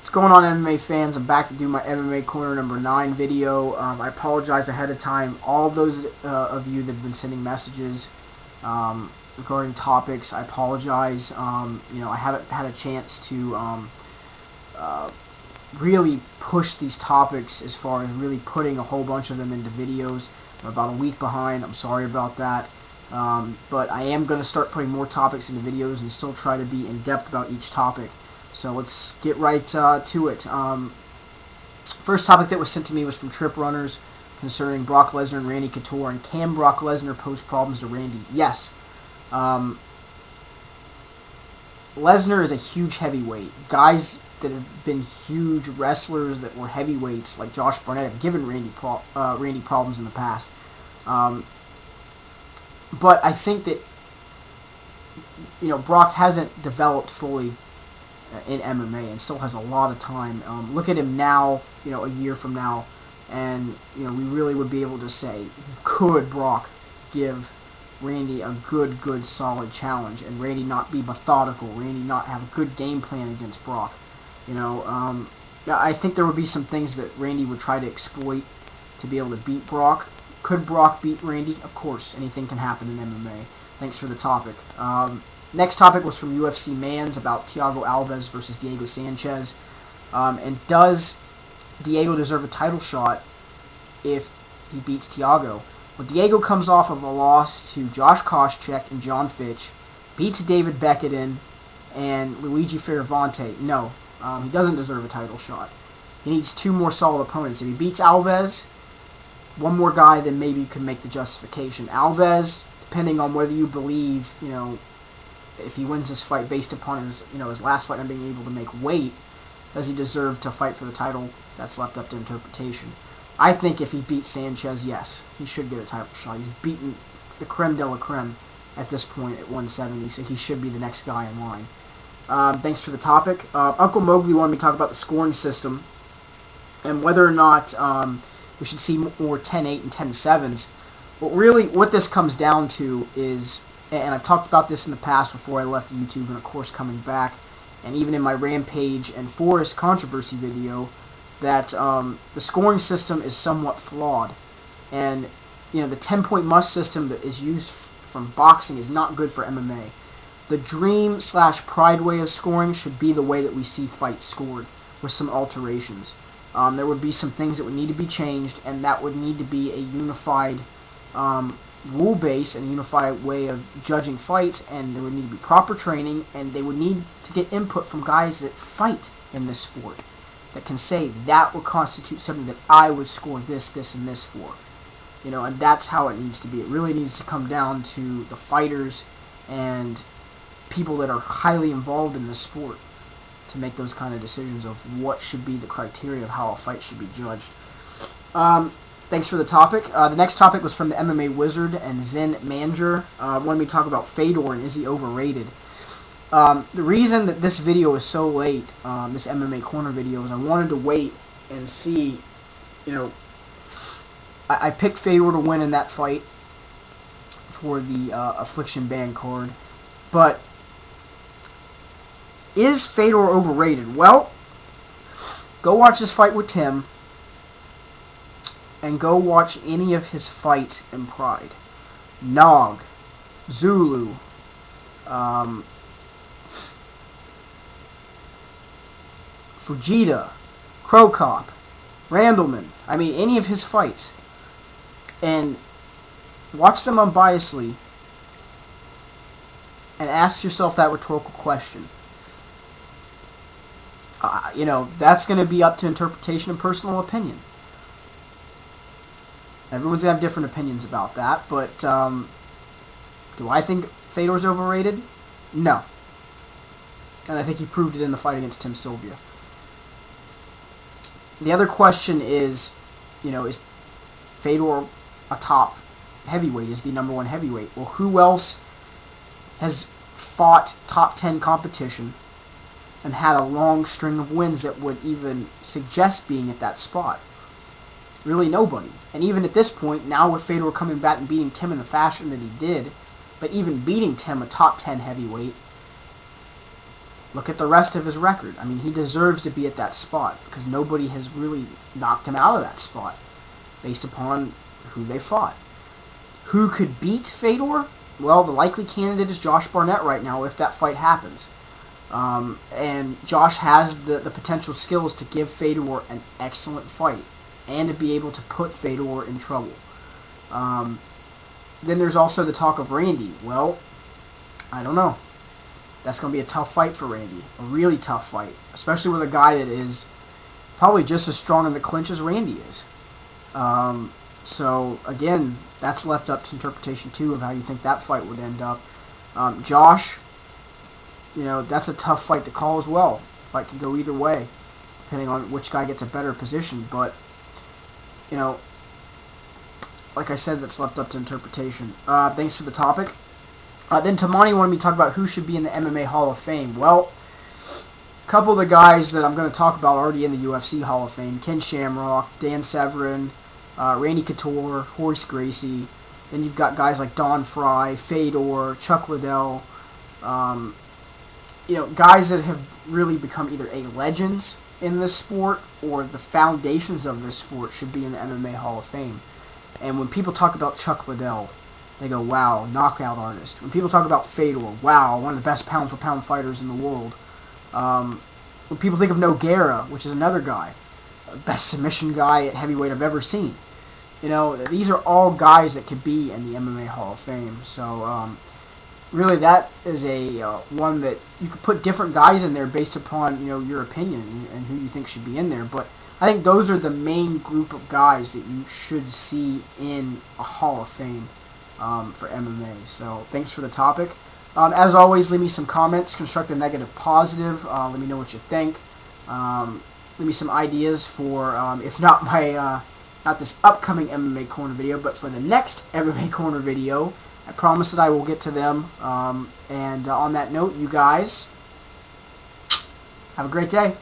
What's going on, MMA fans? I'm back to do my MMA Corner number 9 video. I apologize ahead of time. All of those of you that have been sending messages regarding topics, I apologize. I haven't had a chance to really push these topics as far as really putting a whole bunch of them into videos. I'm about a week behind. I'm sorry about that. But I am going to start putting more topics into videos and still try to be in depth about each topic. So let's get right to it. First topic that was sent to me was from Triprunnerz concerning Brock Lesnar and Randy Couture, and can Brock Lesnar pose problems to Randy? Yes. Lesnar is a huge heavyweight. Guys that have been huge wrestlers that were heavyweights, like Josh Barnett, have given Randy problems in the past. But I think that Brock hasn't developed fully in MMA and still has a lot of time. Look at him now, a year from now, and we really would be able to say, could Brock give Randy a good solid challenge, and Randy not be methodical, Randy not have a good game plan against Brock? I think there would be some things that Randy would try to exploit to be able to beat Brock. Could Brock beat Randy? Of course, anything can happen in MMA. Thanks for the topic. Next topic was from UFCManz about Thiago Alves versus Diego Sanchez. And does Diego deserve a title shot if he beats Thiago? Well, Diego comes off of a loss to Josh Koscheck and John Fitch, beats David Beckedin and Luigi Fioravante. No, he doesn't deserve a title shot. He needs 2 more solid opponents. If he beats Alves, 1 more guy, then maybe you can make the justification. Alves, depending on whether you believe, if he wins this fight based upon his, his last fight and being able to make weight, does he deserve to fight for the title? That's left up to interpretation. I think if he beats Sanchez, yes, he should get a title shot. He's beaten the creme de la creme at this point at 170, so he should be the next guy in line. Thanks for the topic. UncleMowglie wanted me to talk about the scoring system and whether or not we should see more 10-8 and 10-7s. But really, what this comes down to is, and I've talked about this in the past before I left YouTube, and of course coming back, and even in my Rampage and Forrest controversy video, that the scoring system is somewhat flawed. And, the 10-point must system that is used from boxing is not good for MMA. The dream/pride way of scoring should be the way that we see fights scored, with some alterations. There would be some things that would need to be changed, and that would need to be a unified rule base and a unified way of judging fights, and there would need to be proper training, and they would need to get input from guys that fight in this sport, that can say that would constitute something that I would score this, and this for. And that's how it needs to be. It really needs to come down to the fighters and people that are highly involved in this sport to make those kind of decisions of what should be the criteria of how a fight should be judged. Thanks for the topic. The next topic was from the MMAWizard and Zenmanjr. Wanted me to talk about Fedor and is he overrated. The reason that this video is so late, this MMA Corner video, is I wanted to wait and see, I picked Fedor to win in that fight for the Affliction Band card, but is Fedor overrated? Well, go watch his fight with Tim, and go watch any of his fights in Pride. Nog, Zulu, Fujita, Krokop, Randleman. I mean, any of his fights. And watch them unbiasedly and ask yourself that rhetorical question. That's going to be up to interpretation and personal opinion. Everyone's going to have different opinions about that, but do I think Fedor's overrated? No. And I think he proved it in the fight against Tim Sylvia. The other question is, is Fedor a top heavyweight? Is the #1 heavyweight? Well, who else has fought top 10 competition and had a long string of wins that would even suggest being at that spot? Really nobody. And even at this point, now with Fedor coming back and beating Tim in the fashion that he did, but even beating Tim, a top 10 heavyweight, Look at the rest of his record. I mean, he deserves to be at that spot because nobody has really knocked him out of that spot based upon who they fought. Who could beat Fedor? Well, the likely candidate is Josh Barnett right now if that fight happens. And Josh has the potential skills to give Fedor an excellent fight and to be able to put Fedor in trouble. Then there's also the talk of Randy. Well, I don't know. That's going to be a tough fight for Randy. A really tough fight. Especially with a guy that is probably just as strong in the clinch as Randy is. So, again, that's left up to interpretation, too, of how you think that fight would end up. Josh, you know, that's a tough fight to call as well. Fight can go either way, depending on which guy gets a better position. But, you know, like I said, that's left up to interpretation. Thanks for the topic. Then Tomanii wanted me to talk about who should be in the MMA Hall of Fame. Well, a couple of the guys that I'm going to talk about are already in the UFC Hall of Fame. Ken Shamrock, Dan Severn, Randy Couture, Horace Gracie. Then you've got guys like Don Fry, Fedor, Chuck Liddell. You know, guys that have really become either legends in this sport or the foundations of this sport should be in the MMA Hall of Fame. And when people talk about Chuck Liddell, they go, wow, knockout artist. When people talk about Fedor, wow, one of the best pound-for-pound fighters in the world. When people think of Nogueira, which is another guy, best submission guy at heavyweight I've ever seen. You know, these are all guys that could be in the MMA Hall of Fame. So, really, that is a one that you could put different guys in there based upon, you know, your opinion and who you think should be in there. But I think those are the main group of guys that you should see in a Hall of Fame for MMA. So, thanks for the topic. As always, leave me some comments, constructive, negative, positive. Let me know what you think. Leave me some ideas for, if not my, not this upcoming MMA Corner video, but for the next MMA Corner video. I promise that I will get to them. And on that note, you guys, have a great day.